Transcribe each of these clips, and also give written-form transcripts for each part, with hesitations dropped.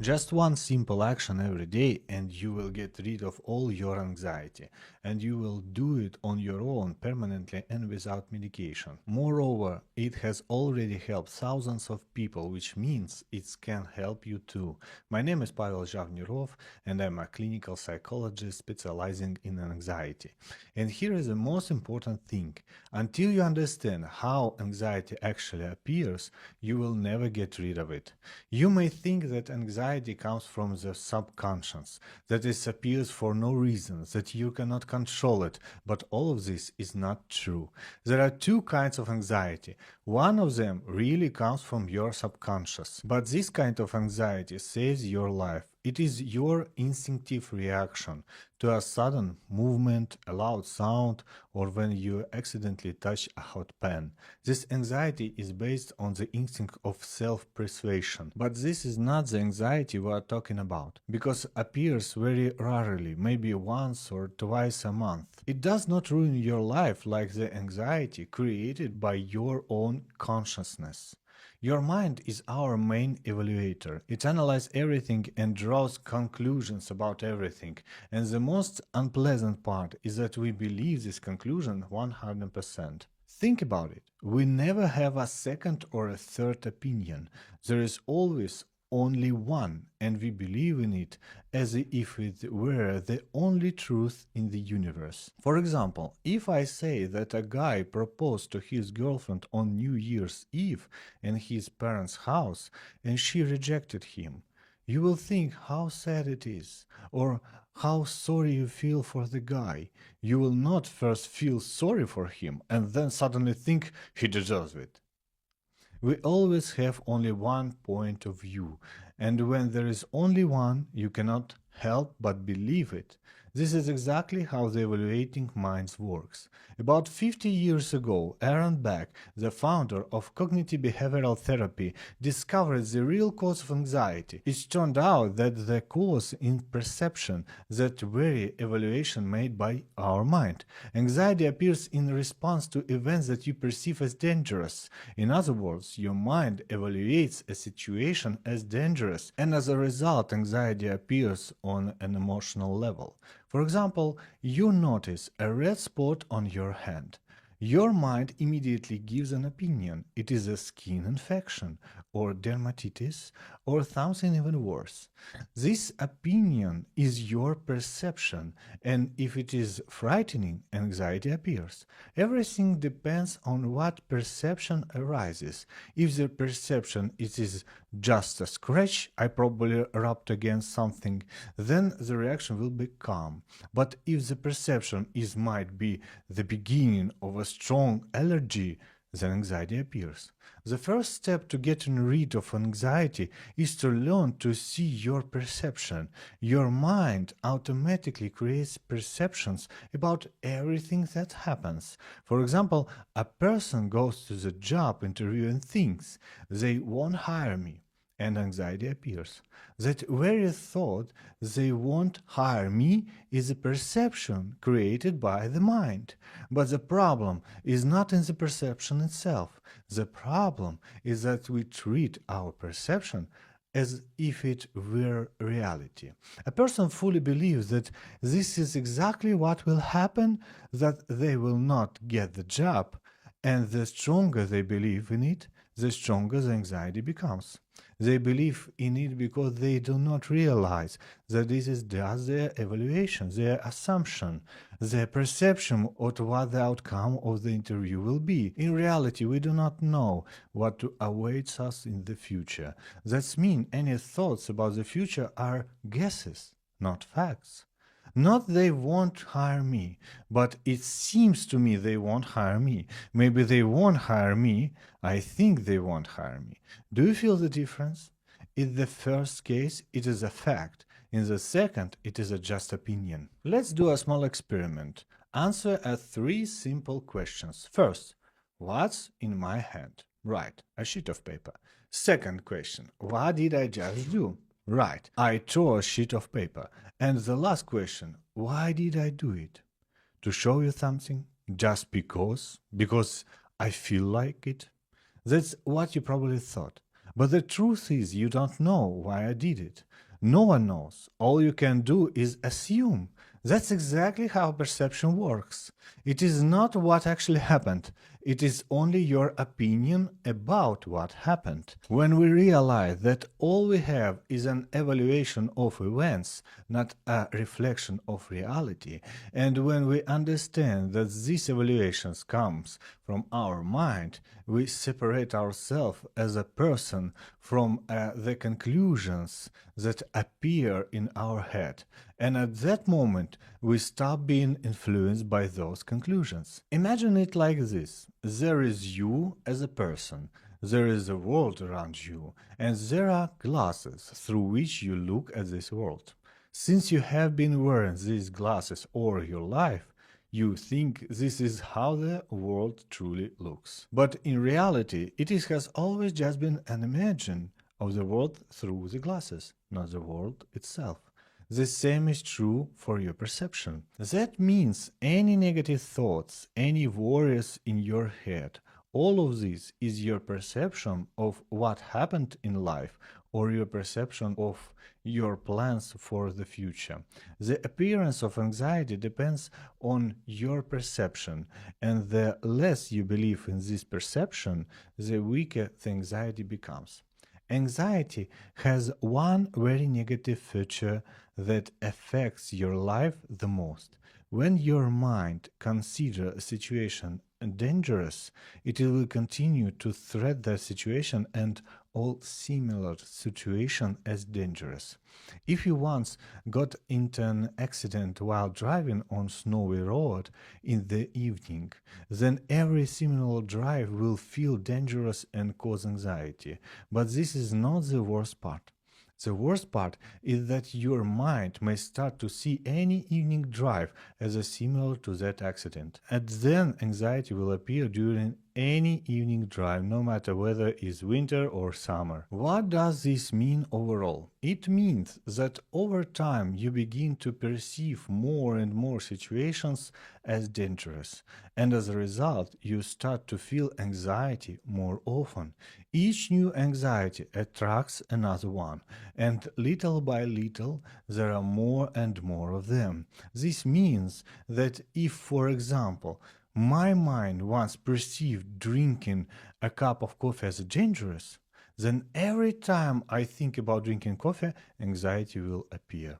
Just one simple action every day and you will get rid of all your anxiety, and you will do it on your own permanently and without medication. Moreover, it has already helped thousands of people, which means it can help you too. My name is Pavel Zhavnirov and I'm a clinical psychologist specializing in anxiety. And here is the most important thing. Until you understand how anxiety actually appears, you will never get rid of it. You may think that anxiety comes from the subconscious, that it appears for no reason, that you cannot control it, but all of this is not true. There are two kinds of anxiety. One of them really comes from your subconscious, but this kind of anxiety saves your life. It is your instinctive reaction to a sudden movement, a loud sound, or when you accidentally touch a hot pan. This anxiety is based on the instinct of self-preservation, but this is not the anxiety we are talking about, because it appears very rarely, maybe once or twice a month. It does not ruin your life like the anxiety created by your own consciousness. Your mind is our main evaluator. It analyzes everything and draws conclusions about everything. And the most unpleasant part is that we believe this conclusion 100%. Think about it. We never have a second or a third opinion. There is always only one, and we believe in it as if it were the only truth in the universe. For example, if I say that a guy proposed to his girlfriend on New Year's Eve in his parents' house and she rejected him, you will think how sad it is, or how sorry you feel for the guy. You will not first feel sorry for him and then suddenly think he deserves it. We always have only one point of view, and when there is only one, you cannot help but believe it. This is exactly how the evaluating mind works. About 50 years ago, Aaron Beck, the founder of cognitive behavioral therapy, discovered the real cause of anxiety. It turned out that the cause in perception, that very evaluation made by our mind. Anxiety appears in response to events that you perceive as dangerous. In other words, your mind evaluates a situation as dangerous, and as a result, anxiety appears on an emotional level. For example, you notice a red spot on your hand. Your mind immediately gives an opinion. It is a skin infection, or dermatitis, or something even worse. This opinion is your perception, and if it is frightening, anxiety appears. Everything depends on what perception arises. If the perception is just a scratch, I probably rubbed against something, then the reaction will be calm. But if the perception might be the beginning of a strong allergy, then anxiety appears. The first step to getting rid of anxiety is to learn to see your perception. Your mind automatically creates perceptions about everything that happens. For example, a person goes to the job interview and thinks, they won't hire me, and anxiety appears. That very thought, they won't hire me, is a perception created by the mind. But the problem is not in the perception itself. The problem is that we treat our perception as if it were reality. A person fully believes that this is exactly what will happen, that they will not get the job, and the stronger they believe in it, the stronger the anxiety becomes. They believe in it because they do not realize that this is just their evaluation, their assumption, their perception of what the outcome of the interview will be. In reality, we do not know what awaits us in the future. That means any thoughts about the future are guesses, not facts. Not they won't hire me, but it seems to me they won't hire me. Maybe they won't hire me. I think they won't hire me. Do you feel the difference? In the first case, it is a fact. In the second, it is a just opinion. Let's do a small experiment. Answer three simple questions. First, what's in my hand? Right, a sheet of paper. Second question, what did I just do? Right, I tore a sheet of paper. And the last question, why did I do it? To show you something? Just because? Because I feel like it? That's what you probably thought. But the truth is, you don't know why I did it. No one knows. All you can do is assume. That's exactly how perception works. It is not what actually happened. It is only your opinion about what happened. When we realize that all we have is an evaluation of events, not a reflection of reality, and when we understand that these evaluations comes from our mind, we separate ourselves as a person from the conclusions that appear in our head. And at that moment, we stop being influenced by those conclusions. Imagine it like this: there is you as a person, there is a world around you, and there are glasses through which you look at this world. Since you have been wearing these glasses all your life, you think this is how the world truly looks. But in reality, has always just been an imagine of the world through the glasses, not the world itself. The same is true for your perception. That means any negative thoughts, any worries in your head, all of this is your perception of what happened in life or your perception of your plans for the future. The appearance of anxiety depends on your perception, and the less you believe in this perception, the weaker the anxiety becomes. Anxiety has one very negative feature that affects your life the most. When your mind considers a situation dangerous, it will continue to treat that situation and all similar situation as dangerous. If you once got into an accident while driving on snowy road in the evening, then every similar drive will feel dangerous and cause anxiety. But this is not the worst part. The worst part is that your mind may start to see any evening drive as a similar to that accident. And then anxiety will appear during any evening drive, no matter whether it's winter or summer. What does this mean overall? It means that over time you begin to perceive more and more situations as dangerous, and as a result, you start to feel anxiety more often. Each new anxiety attracts another one, and little by little there are more and more of them. This means that if, for example, my mind once perceived drinking a cup of coffee as dangerous, then every time I think about drinking coffee, anxiety will appear.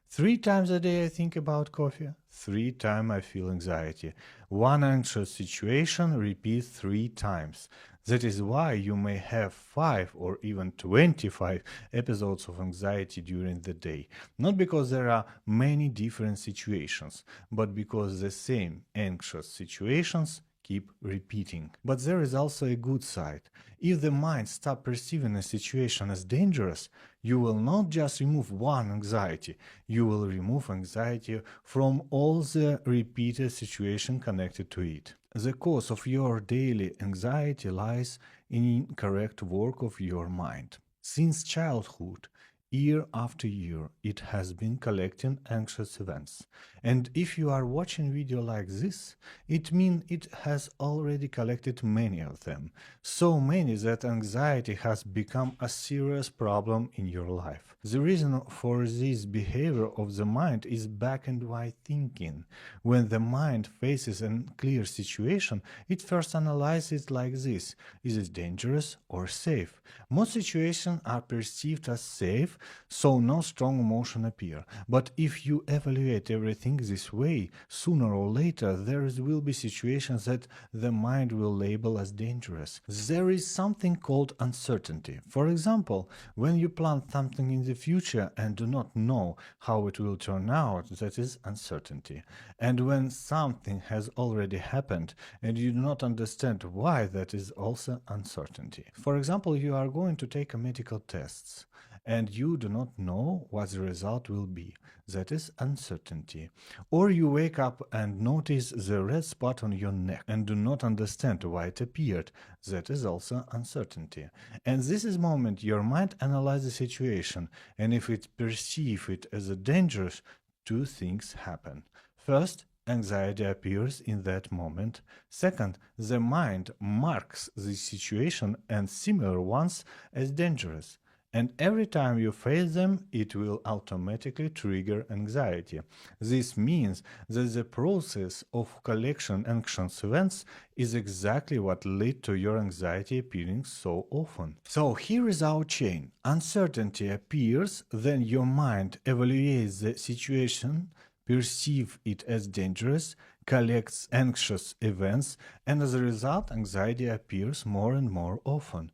3 times a day I think about coffee, 3 times I feel anxiety. One anxious situation repeats 3 times. That is why you may have 5 or even 25 episodes of anxiety during the day. Not because there are many different situations, but because the same anxious situations keep repeating. But there is also a good side. If the mind stops perceiving a situation as dangerous, you will not just remove one anxiety, you will remove anxiety from all the repeated situations connected to it. The cause of your daily anxiety lies in incorrect work of your mind. Since childhood, year after year, it has been collecting anxious events. And if you are watching video like this, it means it has already collected many of them. So many that anxiety has become a serious problem in your life. The reason for this behavior of the mind is black and white thinking. When the mind faces a clear situation, it first analyzes it like this: is it dangerous or safe? Most situations are perceived as safe, so no strong emotion appear. But if you evaluate everything this way, sooner or later there will be situations that the mind will label as dangerous. There is something called uncertainty. For example, when you plan something in the future and do not know how it will turn out, that is uncertainty. And when something has already happened and you do not understand why, that is also uncertainty. For example, you are going to take a medical tests and you do not know what the result will be. That is uncertainty. Or you wake up and notice the red spot on your neck and do not understand why it appeared. That is also uncertainty. And this is moment your mind analyzes the situation, and if it perceives it as a dangerous, two things happen. First, anxiety appears in that moment. Second, the mind marks the situation and similar ones as dangerous. And every time you face them, it will automatically trigger anxiety. This means that the process of collection anxious events is exactly what led to your anxiety appearing so often. So here is our chain. Uncertainty appears, then your mind evaluates the situation, perceives it as dangerous, collects anxious events, and as a result, anxiety appears more and more often.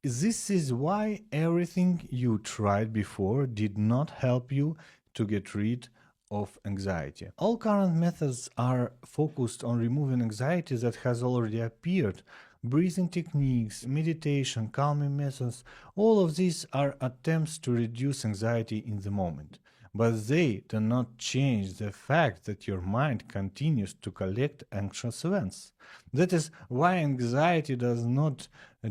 This is why everything you tried before did not help you to get rid of anxiety. All current methods are focused on removing anxiety that has already appeared. Breathing techniques, meditation, calming methods, all of these are attempts to reduce anxiety in the moment. But they do not change the fact that your mind continues to collect anxious events. That is why anxiety does not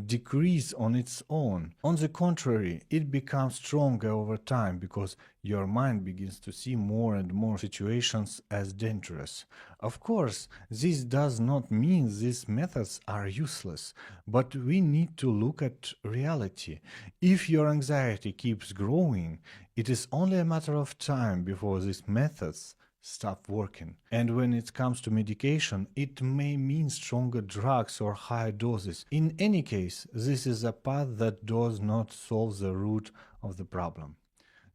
decrease on its own. On the contrary, it becomes stronger over time because your mind begins to see more and more situations as dangerous. Of course, this does not mean these methods are useless, but we need to look at reality. If your anxiety keeps growing, it is only a matter of time before these methods stop working. And when it comes to medication, it may mean stronger drugs or higher doses. In any case, this is a path that does not solve the root of the problem.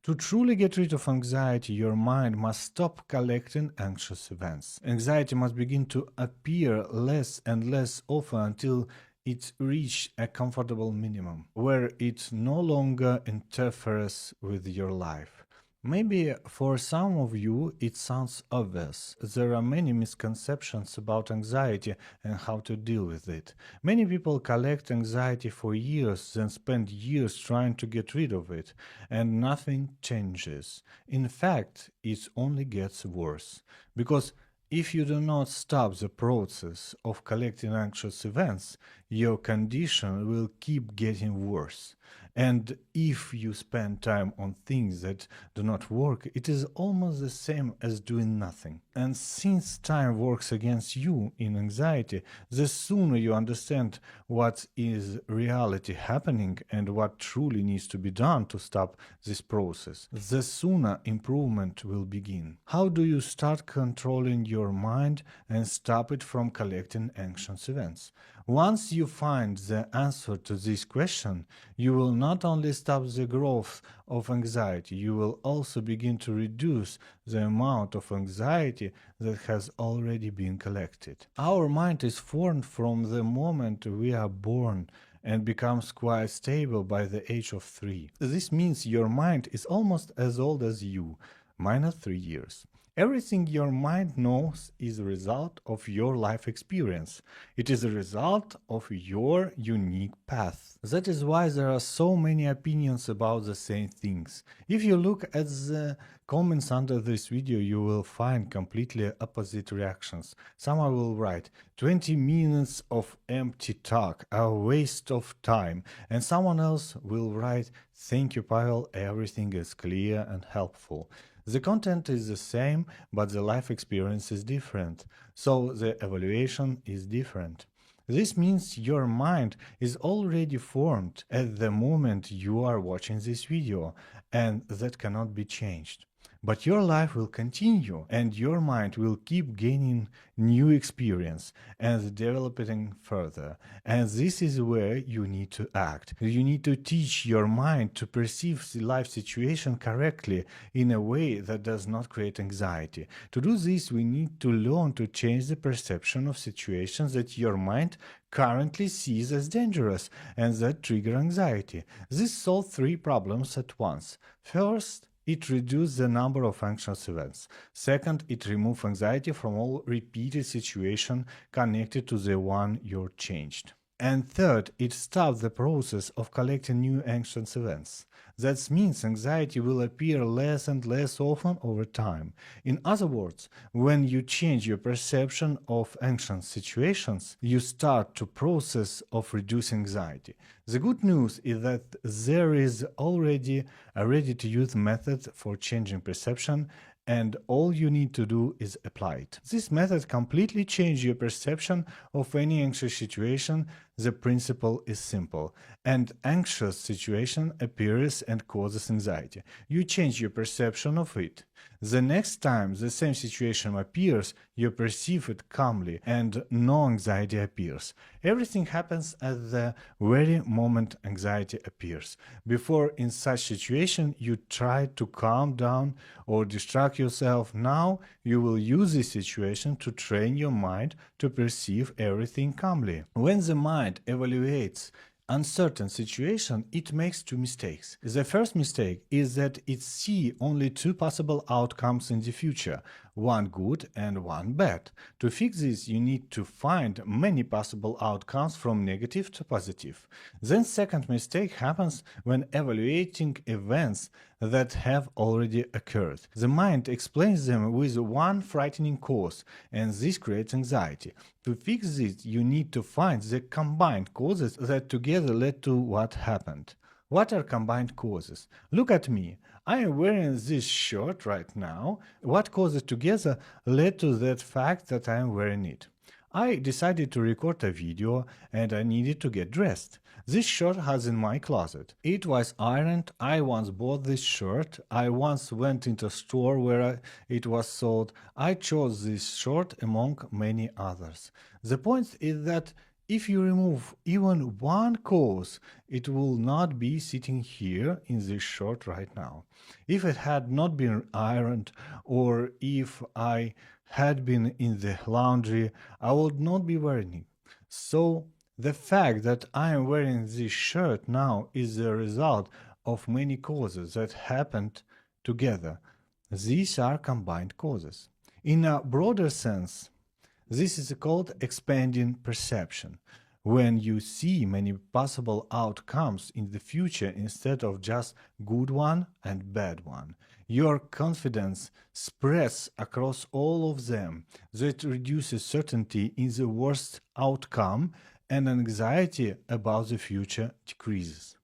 To truly get rid of anxiety, your mind must stop collecting anxious events. Anxiety must begin to appear less and less often until it reaches a comfortable minimum, where it no longer interferes with your life. Maybe for some of you it sounds obvious. There are many misconceptions about anxiety and how to deal with it. Many people collect anxiety for years, then spend years trying to get rid of it, and nothing changes. In fact, it only gets worse. Because if you do not stop the process of collecting anxious events, your condition will keep getting worse. And if you spend time on things that do not work, it is almost the same as doing nothing. And since time works against you in anxiety, the sooner you understand what is reality happening and what truly needs to be done to stop this process, the sooner improvement will begin. How do you start controlling your mind and stop it from collecting anxious events? Once you find the answer to this question, you will not only stop the growth of anxiety, you will also begin to reduce the amount of anxiety that has already been collected. Our mind is formed from the moment we are born and becomes quite stable by the age of 3. This means your mind is almost as old as you, minus 3 years. Everything your mind knows is a result of your life experience. It is a result of your unique path. That is why there are so many opinions about the same things. If you look at the comments under this video, you will find completely opposite reactions. Someone will write, 20 minutes of empty talk, a waste of time. And someone else will write, thank you, Pavel, everything is clear and helpful. The content is the same, but the life experience is different, so the evaluation is different. This means your mind is already formed at the moment you are watching this video, and that cannot be changed. But your life will continue, and your mind will keep gaining new experience and developing further. And this is where you need to act. You need to teach your mind to perceive the life situation correctly in a way that does not create anxiety. To do this, we need to learn to change the perception of situations that your mind currently sees as dangerous and that trigger anxiety. This solves 3 problems at once. First, it reduces the number of anxious events. Second, it removes anxiety from all repeated situations connected to the one you changed. And third, it stops the process of collecting new anxious events. That means anxiety will appear less and less often over time. In other words, when you change your perception of anxious situations, you start to process of reducing anxiety. The good news is that there is already a ready-to-use method for changing perception, and all you need to do is apply it. This method completely changes your perception of any anxious situation. The principle is simple. An anxious situation appears and causes anxiety. You change your perception of it. The next time the same situation appears, you perceive it calmly and no anxiety appears. Everything happens at the very moment anxiety appears. Before in such situation you try to calm down or distract yourself. Now you will use this situation to train your mind to perceive everything calmly. When the mind evaluates uncertain situation, it makes two mistakes. The first mistake is that it sees only two possible outcomes in the future, one good and one bad. To fix this, you need to find many possible outcomes from negative to positive. Then second mistake happens when evaluating events that have already occurred. The mind explains them with one frightening cause, and this creates anxiety. To fix this, you need to find the combined causes that together led to what happened. What are combined causes? Look at me. I am wearing this shirt right now. What causes together led to that fact that I am wearing it? I decided to record a video and I needed to get dressed. This shirt has in my closet. It was ironed. I once bought this shirt. I once went into a store where it was sold. I chose this shirt among many others. The point is that if you remove even one cause, it will not be sitting here in this shirt right now. If it had not been ironed, or if I had been in the laundry, I would not be wearing it. So the fact that I am wearing this shirt now is the result of many causes that happened together. These are combined causes. In a broader sense, this is called expanding perception. When you see many possible outcomes in the future instead of just good one and bad one, your confidence spreads across all of them. That reduces certainty in the worst outcome, and anxiety about the future decreases.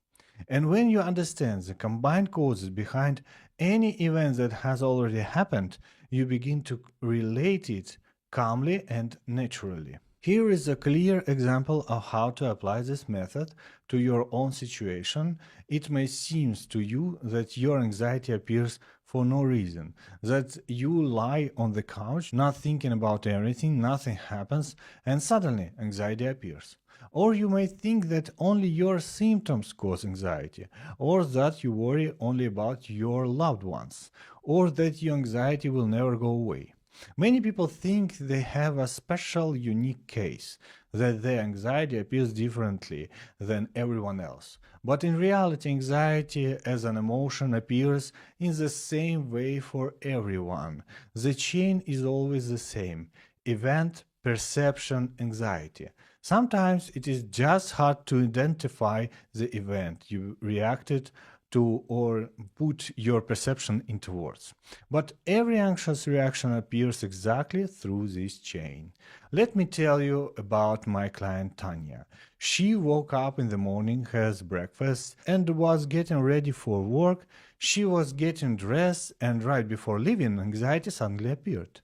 And when you understand the combined causes behind any event that has already happened, you begin to relate it calmly and naturally. Here is a clear example of how to apply this method to your own situation. It may seem to you that your anxiety appears for no reason, that you lie on the couch, not thinking about anything, nothing happens, and suddenly anxiety appears. Or you may think that only your symptoms cause anxiety, or that you worry only about your loved ones, or that your anxiety will never go away. Many people think they have a special, unique case, that their anxiety appears differently than everyone else. But in reality, anxiety as an emotion appears in the same way for everyone. The chain is always the same: event, perception, anxiety. Sometimes it is just hard to identify the event you reacted to or put your perception into words. But every anxious reaction appears exactly through this chain. Let me tell you about my client Tanya. She woke up in the morning, has breakfast, and was getting ready for work. She was getting dressed, and right before leaving, anxiety suddenly appeared.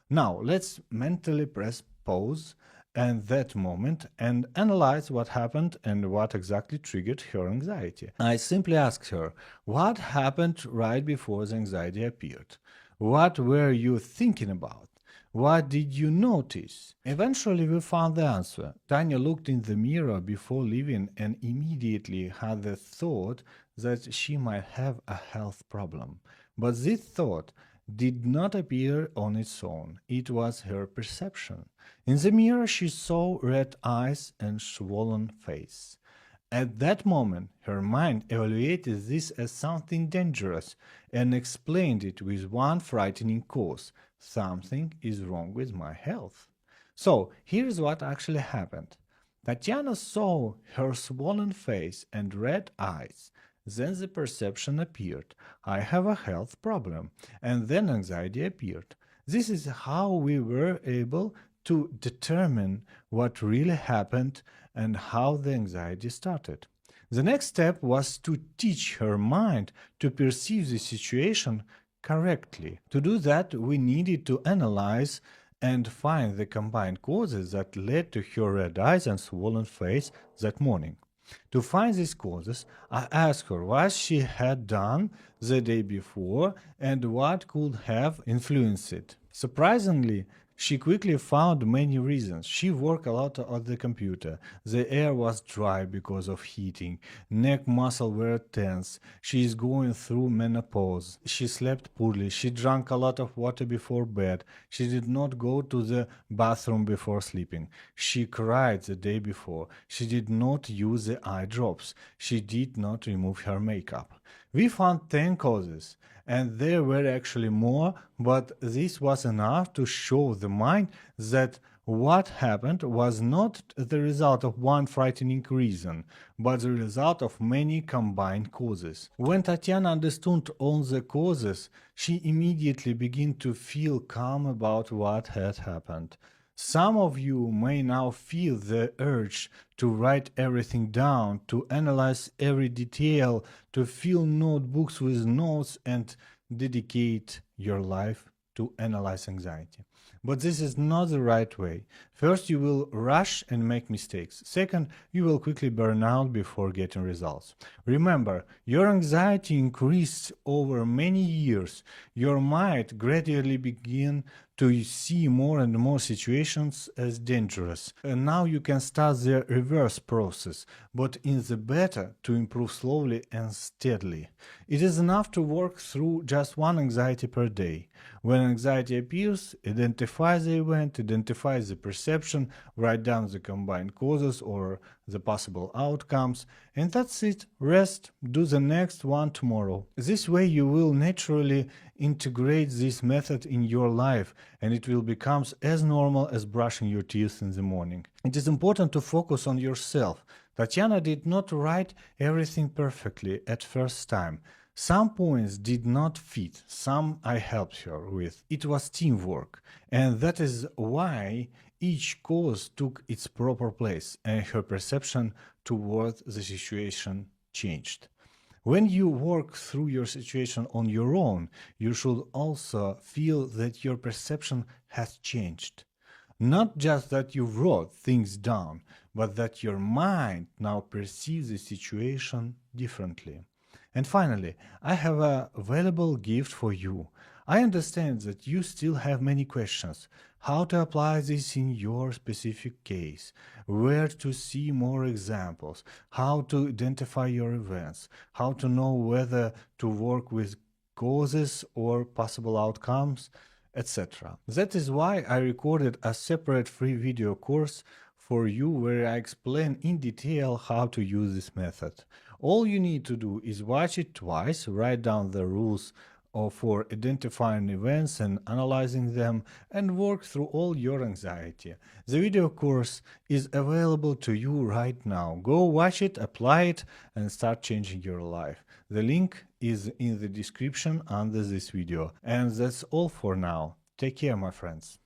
Now, let's mentally press pause and that moment and analyze what happened and what exactly triggered her anxiety. I simply asked her, what happened right before the anxiety appeared? What were you thinking about? What did you notice? Eventually, we found the answer. Tanya looked in the mirror before leaving and immediately had the thought that she might have a health problem. But this thought did not appear on its own. It was her perception. In the mirror, she saw red eyes and swollen face. At that moment, her mind evaluated this as something dangerous and explained it with one frightening cause: something is wrong with my health. So, here's what actually happened. Tatiana saw her swollen face and red eyes. Then the perception appeared. I have a health problem. And then anxiety appeared. This is how we were able to determine what really happened and how the anxiety started. The next step was to teach her mind to perceive the situation correctly. To do that, we needed to analyze and find the combined causes that led to her red eyes and swollen face that morning. To find these causes, I asked her what she had done the day before and what could have influenced it. Surprisingly, she quickly found many reasons. She worked a lot at the computer. The air was dry because of heating. Neck muscles were tense. She is going through menopause. She slept poorly. She drank a lot of water before bed. She did not go to the bathroom before sleeping. She cried the day before. She did not use the eye drops. She did not remove her makeup. We found 10 causes, and there were actually more, but this was enough to show the mind that what happened was not the result of one frightening reason, but the result of many combined causes. When Tatiana understood all the causes, she immediately began to feel calm about what had happened. Some of you may now feel the urge to write everything down, to analyze every detail, to fill notebooks with notes and dedicate your life to analyze anxiety. But this is not the right way. First, you will rush and make mistakes. Second, you will quickly burn out before getting results. Remember, your anxiety increased over many years. Your mind gradually began to see more and more situations as dangerous. And now you can start the reverse process, but in the better to improve slowly and steadily. It is enough to work through just one anxiety per day. When anxiety appears, identify the event, identify the perception, write down the combined causes or the possible outcomes, and that's it. Rest, do the next one tomorrow. This way you will naturally integrate this method in your life and it will become as normal as brushing your teeth in the morning. It is important to focus on yourself. Tatiana did not write everything perfectly at first time. Some points did not fit, some I helped her with. It was teamwork, and that is why each cause took its proper place and her perception toward the situation changed. When you work through your situation on your own, you should also feel that your perception has changed. Not just that you wrote things down, but that your mind now perceives the situation differently. And finally, I have a valuable gift for you. I understand that you still have many questions. How to apply this in your specific case, where to see more examples, how to identify your events, how to know whether to work with causes or possible outcomes, etc. That is why I recorded a separate free video course for you where I explain in detail how to use this method. All you need to do is watch it twice, write down the rules for identifying events and analyzing them, and work through all your anxiety. The video course is available to you right now. Go watch it, apply it, and start changing your life. The link is in the description under this video. And that's all for now. Take care, my friends.